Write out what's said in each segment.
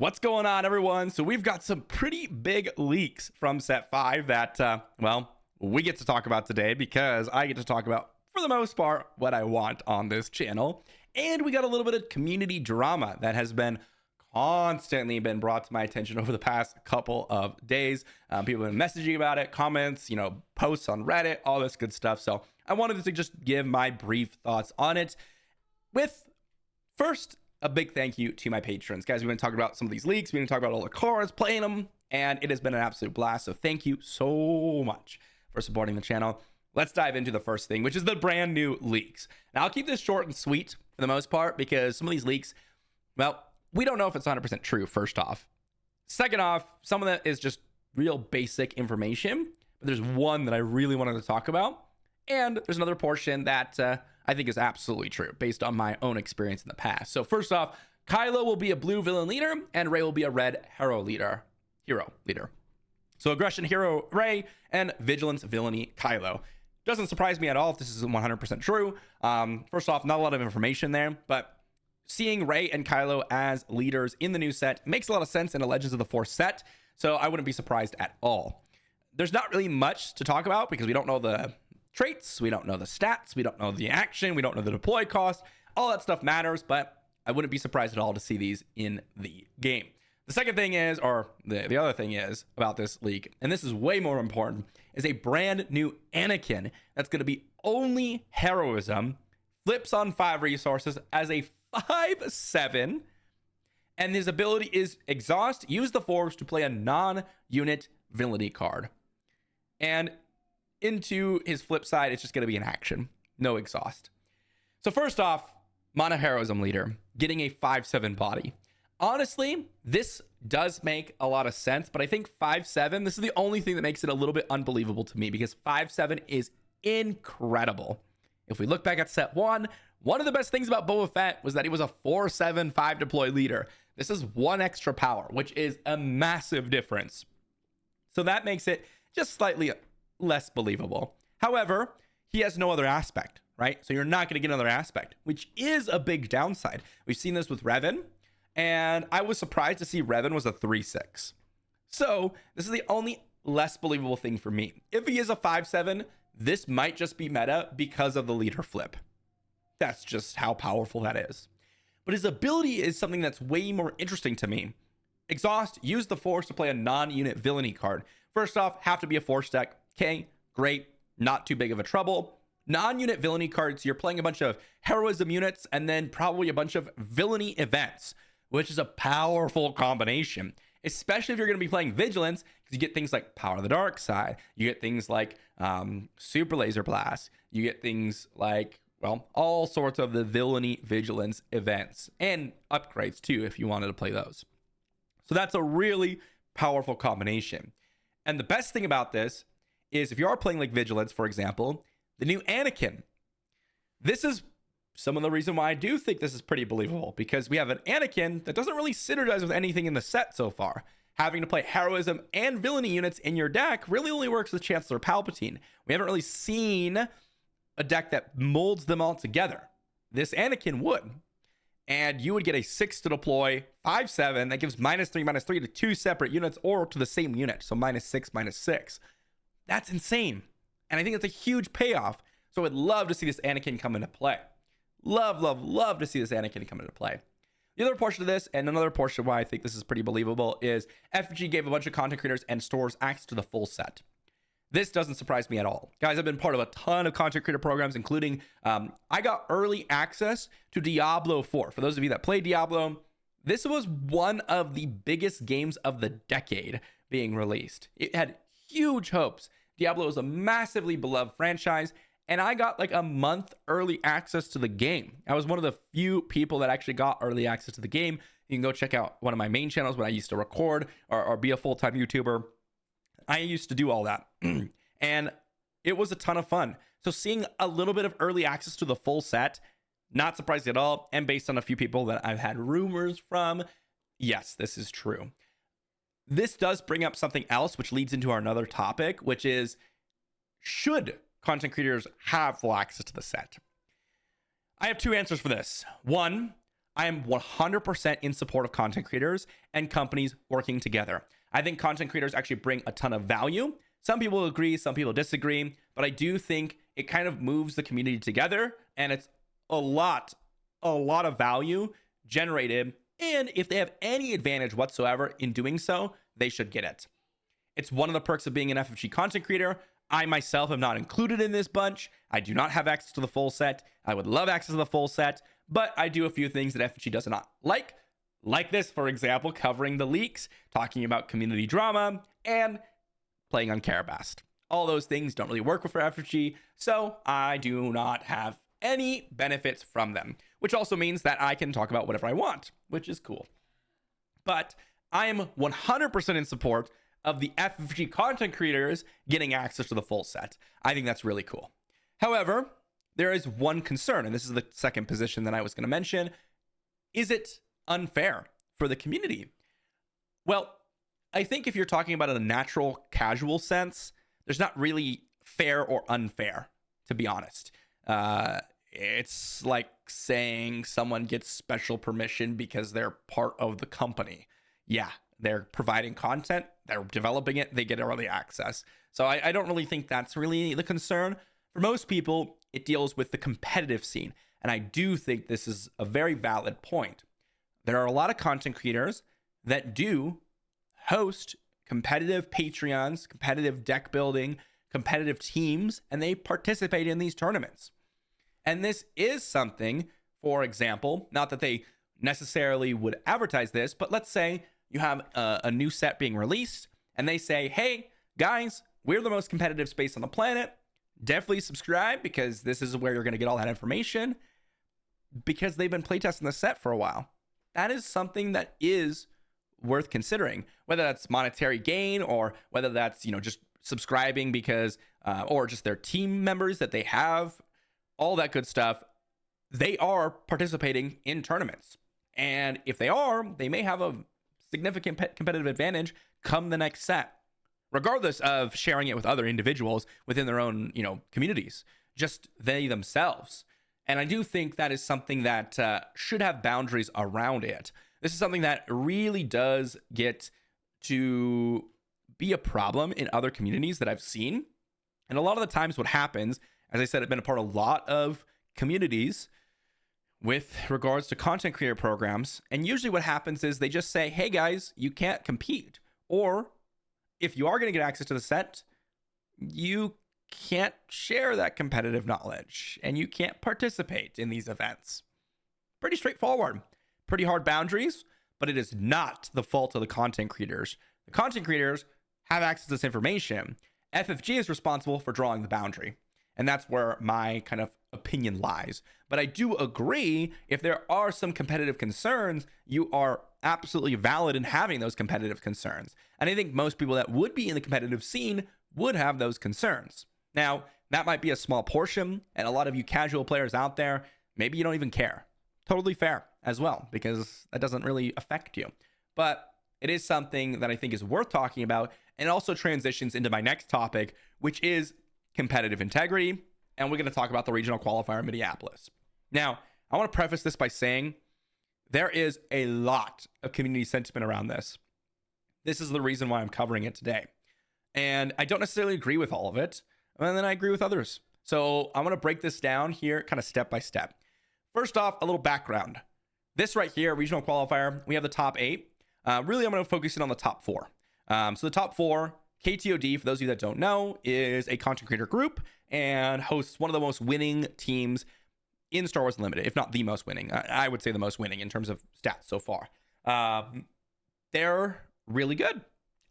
What's going on, everyone? So we've got some pretty big leaks from set 5 that, well, we get to talk about today because I get to talk about, for the most part, what I want on this channel. And we got a little bit of community drama that has been constantly been brought to my attention over the past couple of days. People have been messaging about it, comments, posts on Reddit, all this good stuff. So I wanted to just give my brief thoughts on it with, first, a big thank you to my patrons. Guys, we've been talking about some of these leaks. We've been talking about all the cards, playing them, and it has been an absolute blast. So thank you so much for supporting the channel. Let's dive into the first thing, which is the brand new leaks. Now, I'll keep this short and sweet for the most part because some of these leaks, well, we don't know if it's 100% true, first off. Second off, some of that is just real basic information, but there's one that I really wanted to talk about. And there's another portion that I think is absolutely true based on my own experience in the past. So first off, Kylo will be a blue villain leader and Rey will be a red hero leader. So aggression hero Rey and vigilance villainy Kylo. Doesn't surprise me at all if this is 100% true. First off, not a lot of information there, but seeing Rey and Kylo as leaders in the new set makes a lot of sense in a Legends of the Force set. So I wouldn't be surprised at all. There's not really much to talk about because we don't know the traits, we don't know the stats, we don't know the action, we don't know the deploy cost. All that stuff matters, but I wouldn't be surprised at all to see these in the game. The second thing is, or the other thing is about this leak, and this is way more important, is a brand new Anakin that's going to be only heroism, flips on 5 resources as a 5/7, and his ability is exhaust, use the Force to play a non-unit villainy card. And into his flip side, it's just going to be an action, no exhaust. So first off, mono heroism leader getting a 5/7 body. Honestly, this does make a lot of sense, but I think 5/7, this is the only thing that makes it a little bit unbelievable to me because 5/7 is incredible. If we look back at set 1, one of the best things about Boba Fett was that he was a 4/7 5 deploy leader. This is 1 extra power, which is a massive difference. So that makes it just slightly less believable. However, he has no other aspect, right? So you're not going to get another aspect, which is a big downside. We've seen this with Revan, and I was surprised to see Revan was a 3/6. So this is the only less believable thing for me. If he is a 5/7, this might just be meta because of the leader flip. That's just how powerful that is. But his ability is something that's way more interesting to me. Exhaust, use the Force to play a non-unit villainy card. First off, have to be a Force deck. Okay, great, not too big of a trouble. Non-unit villainy cards, you're playing a bunch of heroism units and then probably a bunch of villainy events, which is a powerful combination, especially if you're going to be playing vigilance, because you get things like Power of the Dark Side, you get things like Super Laser Blast, you get things like, well, all sorts of the villainy vigilance events and upgrades too if you wanted to play those. So that's a really powerful combination. And the best thing about this is if you are playing like vigilance, for example, the new Anakin, this is some of the reason why I do think this is pretty believable, because we have an Anakin that doesn't really synergize with anything in the set so far. Having to play heroism and villainy units in your deck really only works with Chancellor Palpatine. We haven't really seen a deck that molds them all together. This Anakin would. And you would get a 6 to deploy, 5/7 that gives -3/-3 to 2 separate units or to the same unit. So -6/-6. That's insane. And I think it's a huge payoff. So I would love to see this Anakin come into play. Love to see this Anakin come into play. The other portion of this, and another portion why I think this is pretty believable, is FG gave a bunch of content creators and stores access to the full set. This doesn't surprise me at all. Guys, I've been part of a ton of content creator programs, including I got early access to Diablo 4. For those of you that play Diablo, this was one of the biggest games of the decade being released. It had huge hopes. Diablo is a massively beloved franchise, and I got like a month early access to the game. I was one of the few people that actually got early access to the game. You can go check out one of my main channels when I used to record or be a full-time YouTuber. I used to do all that, and it was a ton of fun. So seeing a little bit of early access to the full set, not surprised at all. And based on a few people that I've had rumors from, yes, this is true. This does bring up something else, which leads into our another topic, which is, should content creators have full access to the set? I have 2 answers for this. One, I am 100% in support of content creators and companies working together. I think content creators actually bring a ton of value. Some people agree, some people disagree, but I do think it kind of moves the community together, and it's a lot of value generated. And if they have any advantage whatsoever in doing so, they should get it. It's one of the perks of being an FFG content creator. I myself am not included in this bunch. I do not have access to the full set. I would love access to the full set, but I do a few things that FFG does not like this, for example, covering the leaks, talking about community drama, and playing on Carabast. All those things don't really work for FFG, so I do not have any benefits from them, which also means that I can talk about whatever I want, which is cool. But I am 100% in support of the FFG content creators getting access to the full set. I think that's really cool. However, there is one concern, and this is the second position that I was going to mention. Is it unfair for the community? Well, I think if you're talking about a natural, casual sense, there's not really fair or unfair, to be honest. It's like saying someone gets special permission because they're part of the company. Yeah, they're providing content, they're developing it, they get early access. So I don't really think that's really the concern. For most people, it deals with the competitive scene. And I do think this is a very valid point. There are a lot of content creators that do host competitive Patreons, competitive deck building, competitive teams, and they participate in these tournaments. And this is something, for example, not that they necessarily would advertise this, but let's say you have a new set being released and they say, hey, guys, we're the most competitive space on the planet. Definitely subscribe because this is where you're going to get all that information, because they've been playtesting the set for a while. That is something that is worth considering, whether that's monetary gain or whether that's, just subscribing because, or just their team members that they have, all that good stuff. They are participating in tournaments. And if they are, they may have a significant competitive advantage come the next set, regardless of sharing it with other individuals within their own, communities, just they themselves. And I do think that is something that should have boundaries around it. This is something that really does get to be a problem in other communities that I've seen. And a lot of the times what happens, as I said, I've been a part of a lot of communities with regards to content creator programs. And usually what happens is they just say, hey guys, you can't compete. Or if you are going to get access to the set, you can't share that competitive knowledge and you can't participate in these events. Pretty straightforward, pretty hard boundaries, but it is not the fault of the content creators. The content creators have access to this information. FFG is responsible for drawing the boundary. And that's where my kind of opinion lies. But I do agree, if there are some competitive concerns, you are absolutely valid in having those competitive concerns. And I think most people that would be in the competitive scene would have those concerns. Now, that might be a small portion, and a lot of you casual players out there, maybe you don't even care. Totally fair as well, because that doesn't really affect you. But it is something that I think is worth talking about, and also transitions into my next topic, which is competitive integrity. And we're going to talk about the regional qualifier in Minneapolis. Now, I want to preface this by saying there is a lot of community sentiment around this. This is the reason why I'm covering it today. And I don't necessarily agree with all of it, and then I agree with others. So I want to break this down here kind of step by step. First off, a little background. This right here, regional qualifier, we have the top 8. Really, I'm going to focus in on the top 4. So the top 4, KTOD, for those of you that don't know, is a content creator group and hosts one of the most winning teams in Star Wars Unlimited, if not the most winning. I would say the most winning in terms of stats so far. They're really good.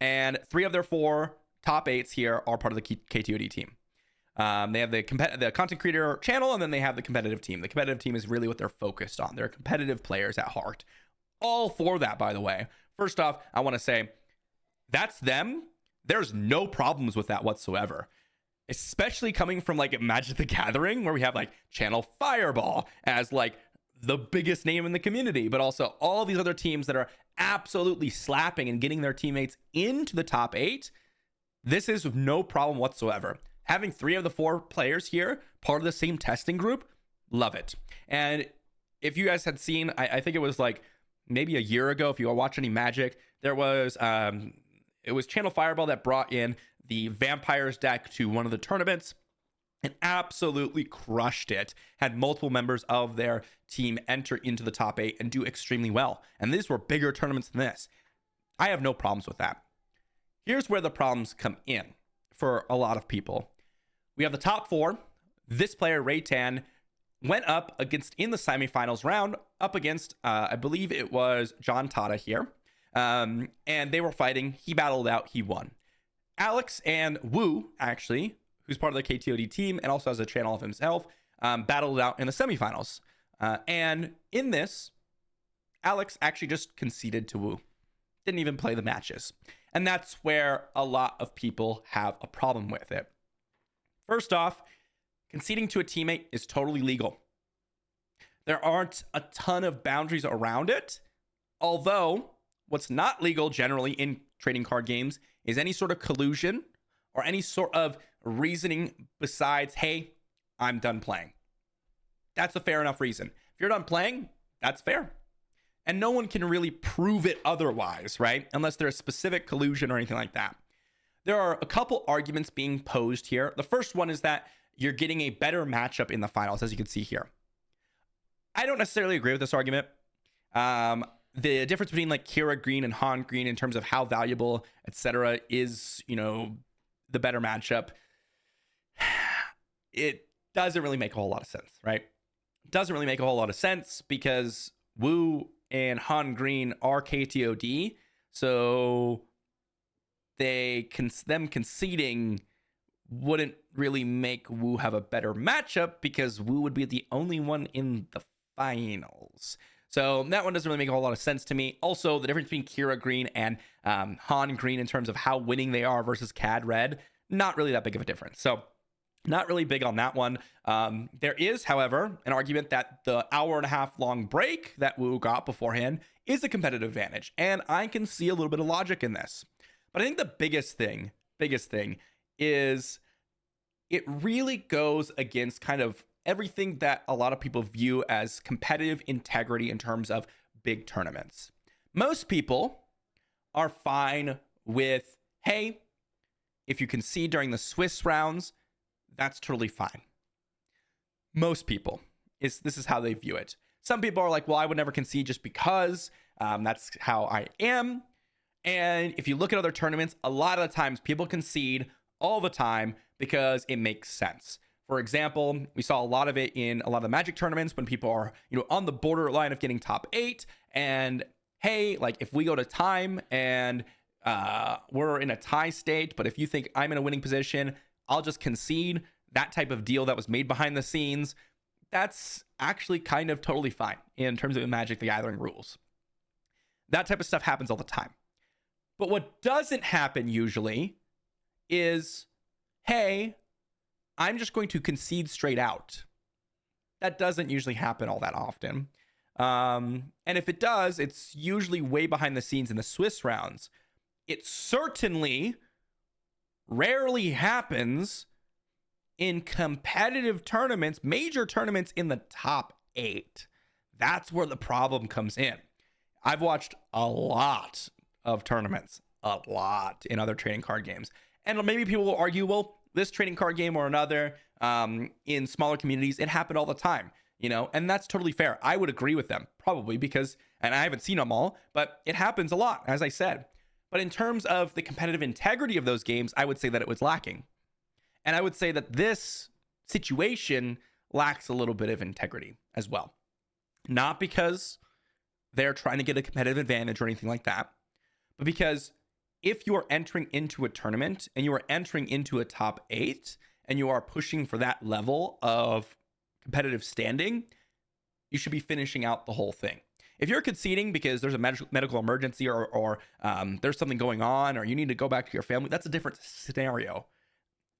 And 3 of their 4 top 8s here are part of the KTOD team. They have the content creator channel, and then they have the competitive team. The competitive team is really what they're focused on. They're competitive players at heart. All for that, by the way. First off, I want to say that's them. There's no problems with that whatsoever. Especially coming from like Magic the Gathering, where we have like Channel Fireball as like the biggest name in the community, but also all these other teams that are absolutely slapping and getting their teammates into the top 8. This is no problem whatsoever. Having 3 of the 4 players here, part of the same testing group, love it. And if you guys had seen, I think it was like maybe a year ago, if you were watching any Magic, there was it was Channel Fireball that brought in the Vampires deck to one of the tournaments and absolutely crushed it. Had multiple members of their team enter into the top 8 and do extremely well. And these were bigger tournaments than this. I have no problems with that. Here's where the problems come in for a lot of people. We have the top 4. This player, Raytan, went up against, in the semifinals round, up against, I believe it was John Tata here. And they were fighting. He battled out. He won. Alex and Wu, actually, who's part of the KTOD team and also has a channel of himself, battled out in the semifinals. And in this, Alex actually just conceded to Wu. Didn't even play the matches. And that's where a lot of people have a problem with it. First off, conceding to a teammate is totally legal. There aren't a ton of boundaries around it. Although, what's not legal generally in trading card games is any sort of collusion or any sort of reasoning besides, hey, I'm done playing. That's a fair enough reason. If you're done playing, that's fair. And no one can really prove it otherwise, right? Unless there's specific collusion or anything like that. There are a couple arguments being posed here. The first one is that you're getting a better matchup in the finals, as you can see here. I don't necessarily agree with this argument. The difference between like Kira Green and Han Green in terms of how valuable, etc., is, you know, the better matchup. It doesn't really make a whole lot of sense, right? It doesn't really make a whole lot of sense because Wu and Han Green are KTOD, so them conceding wouldn't really make Wu have a better matchup because Wu would be the only one in the finals. So that one doesn't really make a whole lot of sense to me. Also, the difference between Kira Green and Han Green in terms of how winning they are versus Cad Red, not really that big of a difference. So not really big on that one. There is, however, an argument that the hour-and-a-half long break that Wu got beforehand is a competitive advantage. And I can see a little bit of logic in this. But I think the biggest thing is it really goes against kind of everything that a lot of people view as competitive integrity in terms of big tournaments. Most people are fine with, hey, if you concede during the Swiss rounds, that's totally fine. Most people, this is how they view it. Some people are like, well, I would never concede just because that's how I am. And if you look at other tournaments, a lot of the times people concede all the time because it makes sense. For example, we saw a lot of it in a lot of the Magic tournaments when people are, you know, on the borderline of getting top 8. And hey, like if we go to time and we're in a tie state, but if you think I'm in a winning position, I'll just concede. That type of deal that was made behind the scenes, that's actually kind of totally fine in terms of Magic the Gathering rules. That type of stuff happens all the time. But what doesn't happen usually is, hey, I'm just going to concede straight out. That doesn't usually happen all that often. And if it does, it's usually way behind the scenes in the Swiss rounds. It certainly rarely happens in competitive tournaments, major tournaments in the top 8. That's where the problem comes in. I've watched a lot of tournaments, a lot in other trading card games. And maybe people will argue, well, this trading card game or another, in smaller communities, it happened all the time, you know, and that's totally fair. I would agree with them probably because, and I haven't seen them all, but it happens a lot, as I said. But in terms of the competitive integrity of those games, I would say that it was lacking. And I would say that this situation lacks a little bit of integrity as well. Not because they're trying to get a competitive advantage or anything like that, but because if you are entering into a tournament and you are entering into a top 8 and you are pushing for that level of competitive standing, you should be finishing out the whole thing. If you're conceding because there's a medical emergency or there's something going on or you need to go back to your family, that's a different scenario.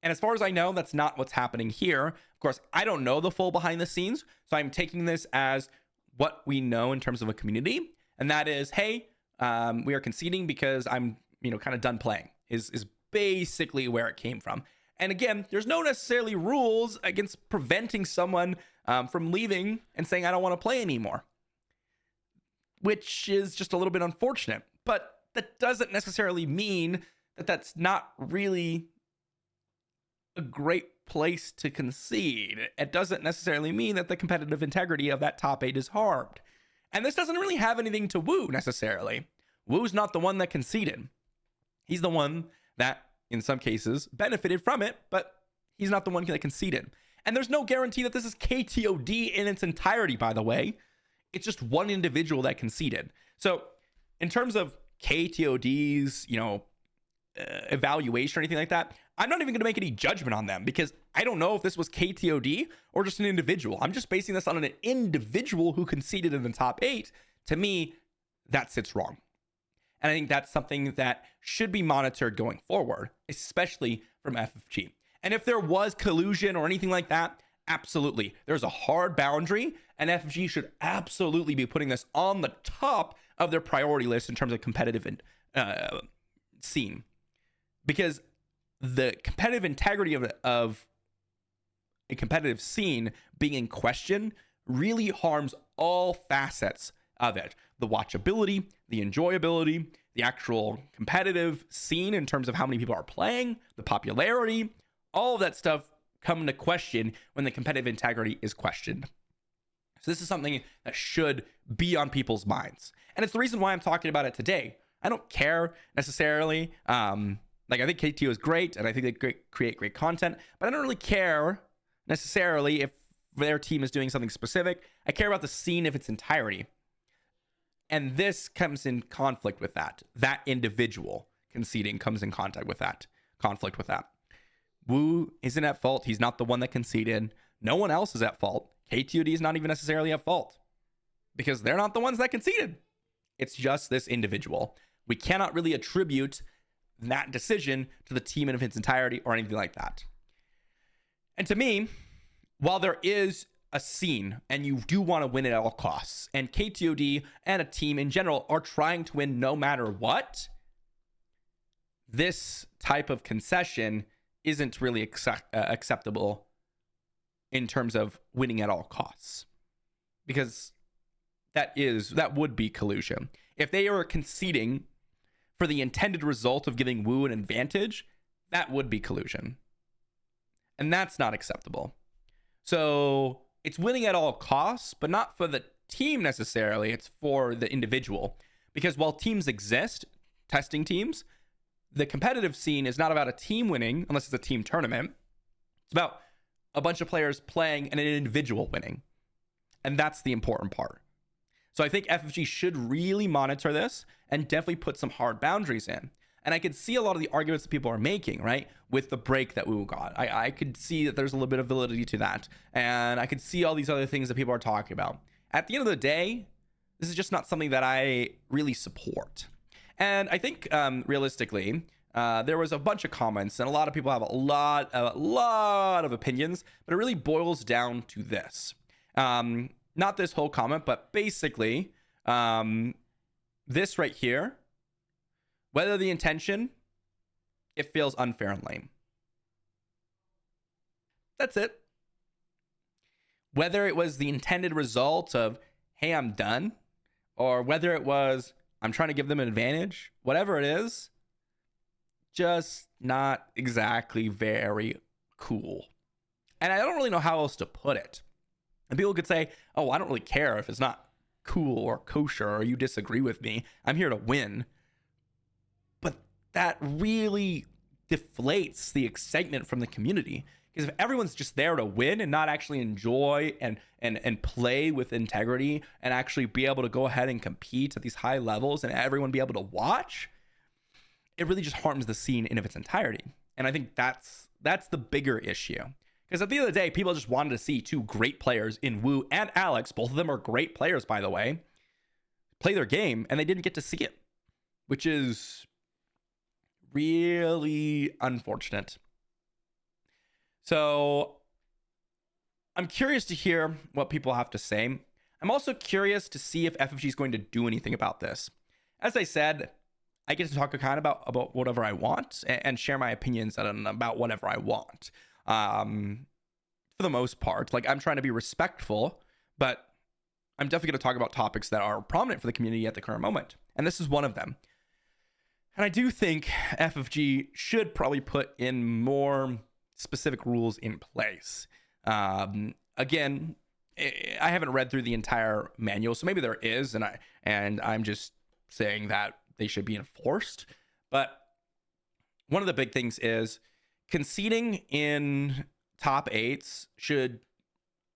And as far as I know, that's not what's happening here. Of course, I don't know the full behind the scenes, so I'm taking this as what we know in terms of a community. And that is, hey, we are conceding because I'm, kind of done playing is basically where it came from. And again, there's no necessarily rules against preventing someone from leaving and saying, I don't want to play anymore, which is just a little bit unfortunate. But that doesn't necessarily mean that that's not really a great place to concede. It doesn't necessarily mean that the competitive integrity of that top 8 is harmed. And this doesn't really have anything to Wu necessarily. Wu's not the one that conceded. He's the one that, in some cases, benefited from it, but he's not the one that conceded. And there's no guarantee that this is KTOD in its entirety, by the way. It's just one individual that conceded. So in terms of KTOD's, evaluation or anything like that, I'm not even going to make any judgment on them because I don't know if this was KTOD or just an individual. I'm just basing this on an individual who conceded in the top 8. To me, that sits wrong. And I think that's something that should be monitored going forward, especially from FFG. And if there was collusion or anything like that, absolutely. There's a hard boundary, and FFG should absolutely be putting this on the top of their priority list in terms of competitive scene. Because the competitive integrity of a competitive scene being in question really harms all facets of it. The watchability, the enjoyability, the actual competitive scene in terms of how many people are playing, the popularity, all of that stuff come into question when the competitive integrity is questioned. So this is something that should be on people's minds. And it's the reason why I'm talking about it today. I don't care necessarily. I think KTO is great, and I think they create great content, but I don't really care necessarily if their team is doing something specific. I care about the scene of its entirety. And this comes in conflict with that. That individual conceding comes in conflict with that. Wu isn't at fault. He's not the one that conceded. No one else is at fault. KTOD is not even necessarily at fault because they're not the ones that conceded. It's just this individual. We cannot really attribute that decision to the team in its entirety or anything like that. And to me, while there is a scene and you do want to win at all costs, and KTOD and a team in general are trying to win no matter what, this type of concession isn't really acceptable in terms of winning at all costs, because that would be collusion. If they are conceding for the intended result of giving Wu an advantage, that would be collusion. And that's not acceptable. So it's winning at all costs, but not for the team necessarily. It's for the individual. Because while teams exist, testing teams, the competitive scene is not about a team winning, unless it's a team tournament. It's about a bunch of players playing and an individual winning. And that's the important part. So I think FFG should really monitor this and definitely put some hard boundaries in. And I could see a lot of the arguments that people are making, right? With the break that Wu got. I could see that there's a little bit of validity to that. And I could see all these other things that people are talking about. At the end of the day, this is just not something that I really support. And I think realistically, there was a bunch of comments and a lot of people have a lot of opinions, but it really boils down to this. Not this whole comment, but basically this right here. Whether the intention, it feels unfair and lame. That's it. Whether it was the intended result of, hey, I'm done, or whether it was, I'm trying to give them an advantage, whatever it is, just not exactly very cool. And I don't really know how else to put it. And people could say, oh, I don't really care if it's not cool or kosher or you disagree with me. I'm here to win. That really deflates the excitement from the community. Because if everyone's just there to win and not actually enjoy and play with integrity and actually be able to go ahead and compete at these high levels and everyone be able to watch, it really just harms the scene in of its entirety. And I think that's the bigger issue. Because at the end of the day, people just wanted to see two great players in Wu and Alex, both of them are great players, by the way, play their game, and they didn't get to see it, which is really unfortunate. So I'm curious to hear what people have to say. I'm also curious to see if FFG is going to do anything about this. As I said, I get to talk kind of about whatever I want and share my opinions about whatever I want. for the most part. Like, I'm trying to be respectful, but I'm definitely going to talk about topics that are prominent for the community at the current moment. And this is one of them. And I do think FFG should probably put in more specific rules in place. Again, I haven't read through the entire manual, so maybe there is, and I'm just saying that they should be enforced. But one of the big things is conceding in top 8s should,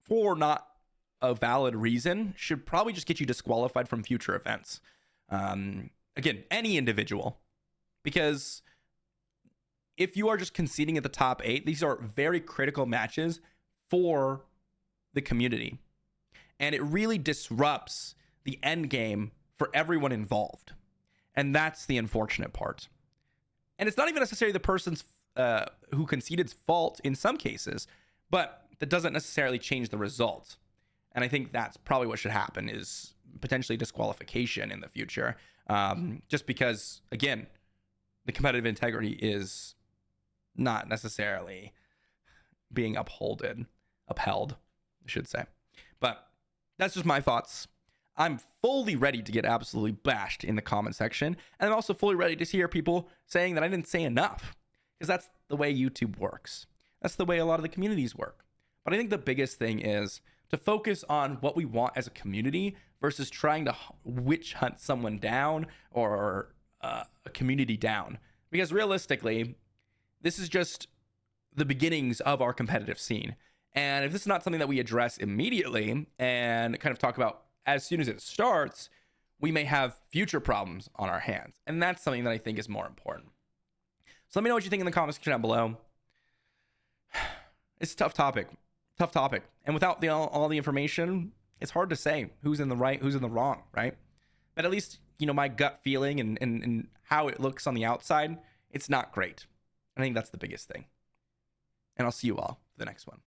for not a valid reason, should probably just get you disqualified from future events. Again, any individual, because if you are just conceding at the top 8, these are very critical matches for the community, and it really disrupts the end game for everyone involved, and that's the unfortunate part. And it's not even necessarily the person's who conceded's fault in some cases, but that doesn't necessarily change the result. And I think that's probably what should happen, is potentially disqualification in the future, just because, again, the competitive integrity is not necessarily being upheld, I should say. But that's just my thoughts. I'm fully ready to get absolutely bashed in the comment section. And I'm also fully ready to hear people saying that I didn't say enough, because that's the way YouTube works. That's the way a lot of the communities work. But I think the biggest thing is to focus on what we want as a community versus trying to witch hunt someone down or a community down. Because realistically, this is just the beginnings of our competitive scene. And if this is not something that we address immediately and kind of talk about as soon as it starts, we may have future problems on our hands. And that's something that I think is more important. So let me know what you think in the comment section down below. It's a tough topic. And without all the information, it's hard to say who's in the right, who's in the wrong, right? But at least, my gut feeling and how it looks on the outside, it's not great. I think that's the biggest thing. And I'll see you all for the next one.